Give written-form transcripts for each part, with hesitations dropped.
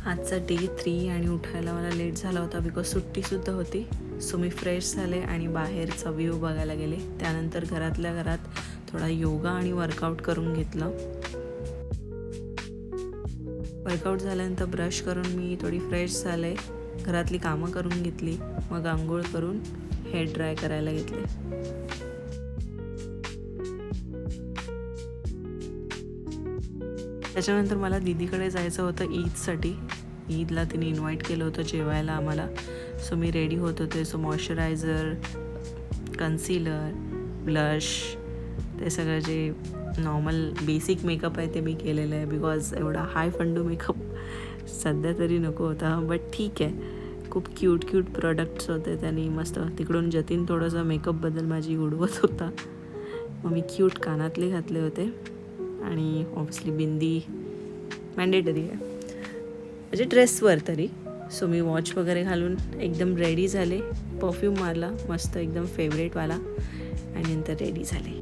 आजचा डे 3 आणि उठायला मला लेट झाला होता बिकॉज सुट्टीसुद्धा होती. सो मी फ्रेश झाले आणि बाहेरचा व्ह्यू बघायला गेले. त्यानंतर घरातल्या घरात थोडा योगा आणि वर्कआउट करून घेतलं. वर्कआउट झाल्यानंतर ब्रश करून मी थोडी फ्रेश झाले, घरातली कामं करून घेतली. मग आंघोळ करून हेअर ड्राय करायला घेतले. त्याच्यानंतर मला दीदीकडे जायचं होतं ईदसाठी. ईदला तिने इन्व्हाइट केलं होतं जेवायला आम्हाला. सो मी रेडी होत होते. सो मॉइश्चरायझर, कन्सिलर, ब्लश, ते सगळं जे नॉर्मल बेसिक मेकअप आहे ते मी केलेलं आहे. बिकॉज एवढा हाय फंडू मेकअप सध्या तरी नको होता. बट ठीक आहे, खूप क्यूट प्रोडक्ट्स होते. त्यांनी मस्त. तिकडून जतीन थोडंसं मेकअपबद्दल माझी उडवत होता. मग मी क्यूट कानातले घातले होते आणि ऑब्वियसली बिंदी मॅन्डेटरी आहे, म्हणजे ड्रेसवर तरी. सो मी वॉच वगैरे घालून एकदम रेडी झाले. परफ्यूम मारला मस्त एकदम फेवरेटवाला आणि नंतर रेडी झाले.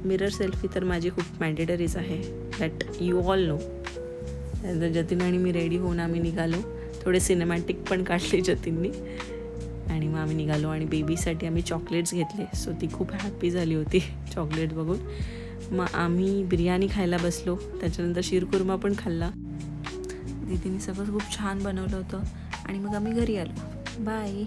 मिरर सेल्फी तर माझी खूप मॅन्डेटरीच आहे, दॅट यू ऑल नो. त्यानंतर जतीन आणि मी रेडी होऊन आम्ही निघालो. थोडे सिनेमॅटिक पण काढले जतीननी आणि मग आम्ही निघालो. आणि बेबीसाठी आम्ही चॉकलेट्स घेतले. सो ती खूप हॅपी झाली होती चॉकलेट बघून. मग आम्ही बिर्याणी खायला बसलो. त्याच्यानंतर शीरकुर्मा पण खाल्ला. दीदीने सगळं खूप छान बनवलं होतं आणि मग आम्ही घरी आलो. बाय.